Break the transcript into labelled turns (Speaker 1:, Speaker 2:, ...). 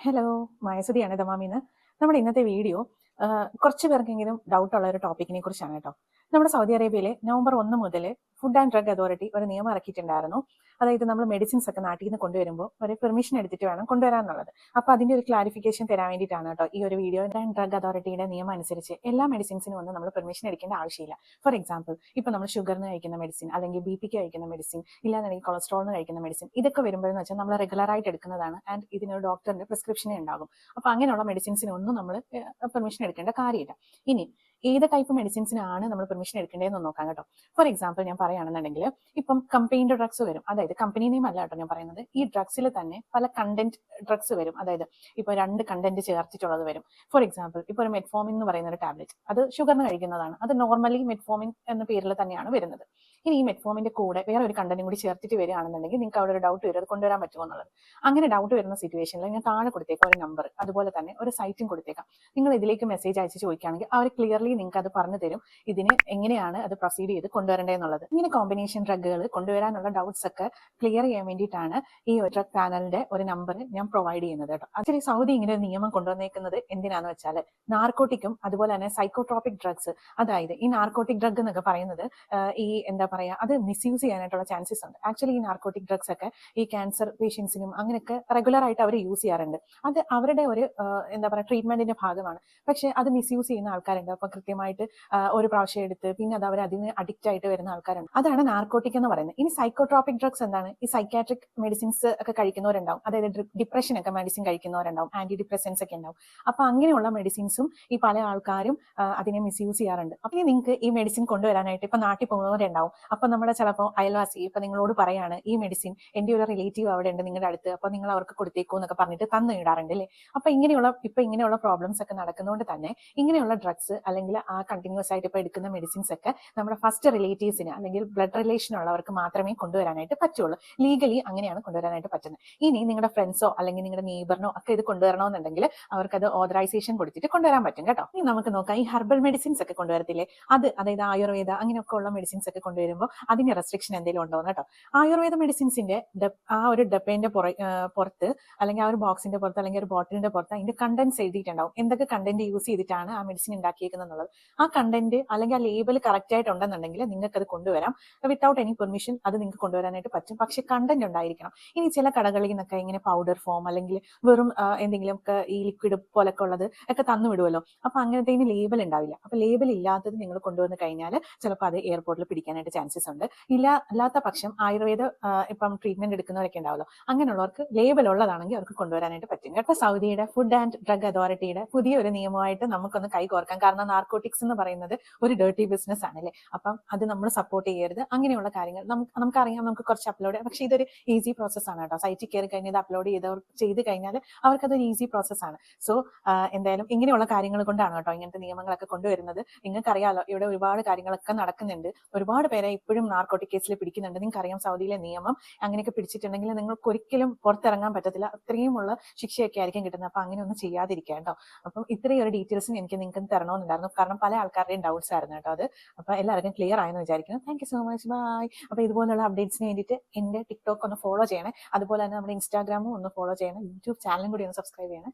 Speaker 1: Hello, മായസുതിയാണ് ദമാമിന്ന്. നമ്മുടെ ഇന്നത്തെ video കുറച്ച് പേർക്കെങ്കിലും ഡൗട്ട് ഉള്ള ഒരു ടോപ്പിക്കിനെ കുറിച്ചാണ് കേട്ടോ. നമ്മുടെ സൗദി അറേബ്യയിലെ നവംബർ 1 മുതൽ ഫുഡ് ആൻഡ് ഡ്രഗ് അതോറിറ്റി ഒരു നിയമം ഇറക്കിയിട്ടുണ്ടായിരുന്നു. അതായത് നമ്മൾ മെഡിസിൻസ് ഒക്കെ നാട്ടിൽ നിന്ന് കൊണ്ടുവരുമ്പോൾ ഒരു പെർമിഷൻ എടുത്തിട്ട് വേണം കൊണ്ടുവരാന്നുള്ളത്. അപ്പൊ അതിന്റെ ഒരു ക്ലാരിഫിക്കേഷൻ തരാൻ വേണ്ടിയിട്ടാണ് കേട്ടോ ഈ ഒരു വീഡിയോ. ആൻഡ് ഡ്രഗ് അതോറിറ്റിയുടെ നിയമം അനുസരിച്ച് എല്ലാ മെഡിസിൻസിനും ഒന്നും നമ്മൾ പെർമിഷൻ എടുക്കേണ്ട ആവശ്യമില്ല. ഫോർ എക്സാമ്പിൾ, ഇപ്പൊ നമ്മൾ ഷുഗറിന് കഴിക്കുന്ന മെഡിസിൻ, അല്ലെങ്കിൽ ബി.പിക്ക് കഴിക്കുന്ന മെഡിസിൻ, ഇല്ലാന്നുണ്ടെങ്കിൽ കൊളസ്ട്രോളിന് കഴിക്കുന്ന മെഡിസിൻ, ഇതൊക്കെ വരുമ്പോഴെന്ന് വെച്ചാൽ നമ്മൾ റെഗുലർ ആയിട്ട് എടുക്കുന്നതാണ്. ആൻഡ് ഇതിനൊരു ഡോക്ടറിന്റെ പ്രിസ്ക്രിപ്ഷനേ ഉണ്ടാകും. അപ്പൊ അങ്ങനെയുള്ള മെഡിസിൻസിനൊന്നും നമ്മൾ പെർമിഷൻ എടുക്കേണ്ട കാര്യമില്ല. ഇനി ഏത് ടൈപ്പ് മെഡിസിൻസിനാണ് നമ്മൾ പെർമിഷൻ എടുക്കേണ്ടതെന്ന് നോക്കാം കേട്ടോ. ഫോർ എക്സാമ്പിൾ ഞാൻ പറയുകയാണെന്നുണ്ടെങ്കിൽ, ഇപ്പം കമ്പൈൻഡ് ഡ്രഗ്സ് വരും. അതായത് കമ്പനി നെയിം അല്ല കേട്ടോ ഞാൻ പറയുന്നത്. ഈ ഡ്രഗ്സിൽ തന്നെ പല കണ്ടന്റ് ഡ്രഗ്സ് വരും. അതായത് ഇപ്പൊ 2 കണ്ടന്റ് ചേർത്തിട്ടുള്ളത് വരും. ഫോർ എക്സാമ്പിൾ, ഇപ്പൊ ഒരു മെറ്റ്ഫോമിൻ എന്ന് പറയുന്ന ഒരു ടാബ്ലറ്റ്, അത് ഷുഗറിന് കഴിക്കുന്നതാണ്. അത് നോർമലി മെറ്റ്ഫോമിൻ എന്ന പേരിൽ തന്നെയാണ് വരുന്നത്. ഇനി ഈ മെറ്റ്ഫോമിന്റെ കൂടെ വേറെ ഒരു കണ്ടന്റും കൂടി ചേർത്തിട്ട് വരികയാണെന്നുണ്ടെങ്കിൽ നിങ്ങൾക്ക് അവിടെ ഒരു ഡൗട്ട് വരും, അത് കൊണ്ടുവരാൻ പറ്റുമോ എന്നുള്ളത്. അങ്ങനെ ഡൗട്ട് വരുന്ന സിറ്റുവേഷനിൽ ഞാൻ താഴെ കൊടുത്തേക്കാം ഒരു നമ്പർ, അതുപോലെ തന്നെ ഒരു സൈറ്റും കൊടുത്തേക്കാം. നിങ്ങൾ ഇതിലേക്ക് മെസ്സേജ് അയച്ച് ചോദിക്കുകയാണെങ്കിൽ അവർ ക്ലിയർലി നിങ്ങൾക്ക് അത് പറഞ്ഞു തരും, ഇതിന് എങ്ങനെയാണ് അത് പ്രൊസീഡ് ചെയ്ത് കൊണ്ടുവരേണ്ടതെന്നുള്ളത്. ഇങ്ങനെ കോമ്പിനേഷൻ ഡ്രഗുകൾ കൊണ്ടുവരാനുള്ള ഡൗട്ട്സ് ഒക്കെ ക്ലിയർ ചെയ്യാൻ വേണ്ടിയിട്ടാണ് ഈ ഡ്രഗ് പാനലിന്റെ ഒരു നമ്പർ ഞാൻ പ്രൊവൈഡ് ചെയ്യുന്നത് കേട്ടോ. ആക്ച്വലി സൗദി ഇങ്ങനെ ഒരു നിയമം കൊണ്ടുവന്നേക്കുന്നത് എന്തിനാന്ന് വെച്ചാൽ, നാർക്കോട്ടിക്കും അതുപോലെ തന്നെ സൈക്കോട്രോപിക് ഡ്രഗ്സ്, അതായത് ഈ നാർക്കോട്ടിക് ഡ്രഗ് എന്നൊക്കെ പറയുന്നത് ഈ എന്താ പറയാ, അത് മിസ്യൂസ് ചെയ്യാനായിട്ടുള്ള ചാൻസസ് ഉണ്ട്. ആക്ച്വലി ഈ നാർക്കോട്ടിക് ഡ്രഗ്സ് ഒക്കെ ഈ ക്യാൻസർ പേഷ്യൻസിനും അങ്ങനെയൊക്കെ റെഗുലർ ആയിട്ട് അവർ യൂസ് ചെയ്യാറുണ്ട്. അത് അവരുടെ ഒരു എന്താ പറയാ ട്രീറ്റ്മെന്റിന്റെ ഭാഗമാണ്. പക്ഷെ അത് മിസ്യൂസ് ചെയ്യുന്ന ആൾക്കാരുണ്ട്. അപ്പൊ കൃത്യമായിട്ട് ഒരു പ്രാവശ്യം എടുത്ത് പിന്നെ അത് അവർ അതിന് അഡിക്റ്റ് ആയിട്ട് വരുന്ന ആൾക്കാരുണ്ട്. അതാണ് നാർക്കോട്ടിക് എന്ന് പറയുന്നത്. ഇനി സൈക്കോട്രോപിക് ഡ്രഗ്സ് എന്താണ്? ഈ സൈക്കാട്രിക് മെഡിസിൻസ് ഒക്കെ കഴിക്കുന്നവരുണ്ടാവും. അതായത് ഡിപ്രഷൻ ഒക്കെ മെഡിസിൻ കഴിക്കുന്നവരുണ്ടാവും, ആന്റി ഡിപ്രസൻസ് ഒക്കെ ഉണ്ടാവും. അപ്പൊ അങ്ങനെയുള്ള മെഡിസിൻസും ഈ പല ആൾക്കാരും അതിനെ മിസ്യൂസ് ചെയ്യാറുണ്ട്. അപ്പൊ നിങ്ങൾക്ക് ഈ മെഡിസിൻ കൊണ്ടുവരാനായിട്ട് ഇപ്പൊ നാട്ടിൽ പോകുന്നവരുണ്ടാവും. അപ്പൊ നമ്മുടെ ചിലപ്പോൾ അയൽവാസി ഇപ്പൊ നിങ്ങളോട് പറയാണ്, ഈ മെഡിസിൻ എന്റെ ഒരു റിലേറ്റീവ് അവിടെ ഉണ്ട് നിങ്ങളുടെ അടുത്ത്, അപ്പൊ നിങ്ങൾ അവർക്ക് കൊടുത്തേക്കോ എന്നൊക്കെ പറഞ്ഞിട്ട് തന്നു ഇടാറുണ്ട് അല്ലേ. അപ്പൊ ഇങ്ങനെയുള്ള പ്രോബ്ലംസ് ഒക്കെ നടക്കുന്നതുകൊണ്ട് തന്നെ ഇങ്ങനെയുള്ള ഡ്രഗ്സ് അല്ലെങ്കിൽ ആ കണ്ടിന്യൂസ് ആയിട്ട് ഇപ്പൊ എടുക്കുന്ന മെഡിസിൻസ് ഒക്കെ നമ്മുടെ ഫസ്റ്റ് റിലേറ്റീവ്സിന് അല്ലെങ്കിൽ ബ്ലഡ് റിലേഷൻ ഉള്ളവർക്ക് മാത്രമേ കൊണ്ടുവരാനായിട്ട് പറ്റുള്ളൂ. ലീഗലി അങ്ങനെയാണ് കൊണ്ടുവരാനായിട്ട് പറ്റുന്നത്. ഇനി നിങ്ങളുടെ ഫ്രണ്ട്സോ അല്ലെങ്കിൽ നിങ്ങളുടെ നെയ്ബറിനോ ഒക്കെ ഇത് കൊണ്ടുവരണമെന്നുണ്ടെങ്കിൽ അവർക്ക് അത് ഓതറൈസേഷൻ കൊടുത്തിട്ട് കൊണ്ടുവരാൻ പറ്റും കേട്ടോ. ഇനി നമുക്ക് നോക്കാം, ഈ ഹെർബൽ മെഡിസിൻസ് ഒക്കെ കൊണ്ടുവരത്തില്ലേ, അതായത് ആയുർവേദ അങ്ങനെയൊക്കെ ഉള്ള മെഡിസിൻസ് ഒക്കെ കൊണ്ടുവരുമ്പോൾ അതിന് റെസ്ട്രിക്ഷൻ എന്തെങ്കിലും ഉണ്ടോ കേട്ടോ. ആയുർവേദ മെഡിസിൻസിന്റെ ആ ഒരു ഡബ്ബേന്റെ പുറത്ത്, അല്ലെങ്കിൽ ആ ഒരു ബോക്സിന്റെ പുറത്ത്, അല്ലെങ്കിൽ ഒരു ബോട്ടിലിന്റെ പുറത്ത് അതിന്റെ കണ്ടന്റ്സ് എഴുതിയിട്ടുണ്ടാവും, എന്തൊക്കെ കണ്ടന്റ് യൂസ് ചെയ്തിട്ടാണ് ആ മെഡിസിൻ ഉണ്ടാക്കിയേക്കുന്നത് എന്നുള്ളത്. ആ കണ്ടന്റ് അല്ലെങ്കിൽ ആ ലേബൽ കറക്റ്റ് ആയിട്ട് ഉണ്ടെന്നുണ്ടെങ്കിൽ നിങ്ങൾക്ക് അത് കൊണ്ടുവരാം. വിത്തൗട്ട് എനി പെർമിഷൻ അത് നിങ്ങൾക്ക് കൊണ്ടുവരാനായിട്ട് പറ്റും. പക്ഷെ കണ്ടന്റ് ഉണ്ടായിരിക്കണം. ഇനി ചില കടകളിൽ നിന്നൊക്കെ ഇങ്ങനെ പൗഡർ ഫോം അല്ലെങ്കിൽ വെറും എന്തെങ്കിലും ഒക്കെ ഈ ലിക്വിഡ് പോലൊക്കെ ഉള്ളത് ഒക്കെ തന്നു വിടുമല്ലോ. അപ്പൊ അങ്ങനത്തെ ലേബൽ ഉണ്ടാവില്ല. അപ്പൊ ലേബൽ ഇല്ലാത്തത് നിങ്ങൾ കൊണ്ടുവന്ന് കഴിഞ്ഞാൽ ചിലപ്പോൾ അത് എയർപോർട്ടിൽ പിടിക്കാനായിട്ട് ചാൻസസ് ഉണ്ട്. അല്ലാത്ത പക്ഷം ആയുർവേദ ഇപ്പം ട്രീറ്റ്മെന്റ് എടുക്കുന്നവരൊക്കെ ഉണ്ടാവല്ലോ, അങ്ങനെയുള്ളവർക്ക് ലേബൽ ഉള്ളതാണെങ്കിൽ അവർക്ക് കൊണ്ടുവരാനായിട്ട് പറ്റും. അപ്പൊ സൗദിയുടെ ഫുഡ് ആൻഡ് ഡ്രഗ് അതോറിറ്റിയുടെ പുതിയൊരു നിയമമായിട്ട് നമുക്കൊന്ന് കൈകോർക്കാം. കാരണം നാർക്കോട്ടിക്സ് എന്ന് പറയുന്നത് ഒരു ഡേർട്ടി ബിസിനസ് ആണല്ലേ. അപ്പം അത് നമ്മൾ സപ്പോർട്ട് ചെയ്യരുത്. അങ്ങനെയുള്ള കാര്യങ്ങൾ നമുക്കറിയാം, നമുക്ക് കുറച്ച് അപ്ലോഡ് ചെയ്യാം. പക്ഷെ ഇതൊരു ഈസി പ്രോസസ് ആണ് കേട്ടോ. സൈറ്റിൽ കയറി കഴിഞ്ഞാൽ ഇത് അപ്ലോഡ് ചെയ്ത് കഴിഞ്ഞാൽ അവർക്കതൊരു ഈസി പ്രോസസ് ആണ്. സോ എന്തായാലും ഇങ്ങനെയുള്ള കാര്യങ്ങൾ കൊണ്ടാണ് കേട്ടോ ഇങ്ങനത്തെ നിയമങ്ങളൊക്കെ കൊണ്ടുവരുന്നത്. നിങ്ങൾക്കറിയാലോ, ഇവിടെ ഒരുപാട് കാര്യങ്ങളൊക്കെ നടക്കുന്നുണ്ട്. ഒരുപാട് പേരെ ഇപ്പോഴും നാർക്കോട്ടിക് കേസിൽ പിടിക്കുന്നുണ്ട്. നിങ്ങൾക്കറിയാം സൗദിയിലെ നിയമം അങ്ങനെയൊക്കെ പിടിച്ചിട്ടുണ്ടെങ്കിൽ നിങ്ങൾക്ക് ഒരിക്കലും പുറത്തിറങ്ങാൻ പറ്റത്തില്ല. അത്രയുമുള്ള ശിക്ഷയൊക്കെ ആയിരിക്കും കിട്ടുന്നത്. അപ്പൊ അങ്ങനെ ഒന്നും ചെയ്യാതിരിക്കുക കേട്ടോ. അപ്പം ഇത്രയും ഒരു ഡീറ്റെയിൽസ് നിങ്ങൾക്ക് തരണമെന്നുണ്ടായിരുന്നു. കാരണം പല ആൾക്കാരുടെയും ഡൗട്ട്സ് ആയിരുന്നു കേട്ടോ അത്. അപ്പൊ എല്ലാവർക്കും ക്ലിയർ ആയെന്ന് വിചാരിക്കുന്നു. Thank you so much, bye. അപ്പൊ ഇതുപോലുള്ള അപ്ഡേറ്റ്സിന് വേണ്ടിയിട്ട് എന്റെ ടിക്ടോക്ക് ഒന്ന് ഫോളോ ചെയ്യണേ. അതുപോലെ തന്നെ നമ്മുടെ ഇൻസ്റ്റാഗ്രാമും ഒന്ന് ഫോളോ ചെയ്യണം. യൂട്യൂബ് ചാനലും കൂടി ഒന്ന് സബ്സ്ക്രൈബ് ചെയ്യണം.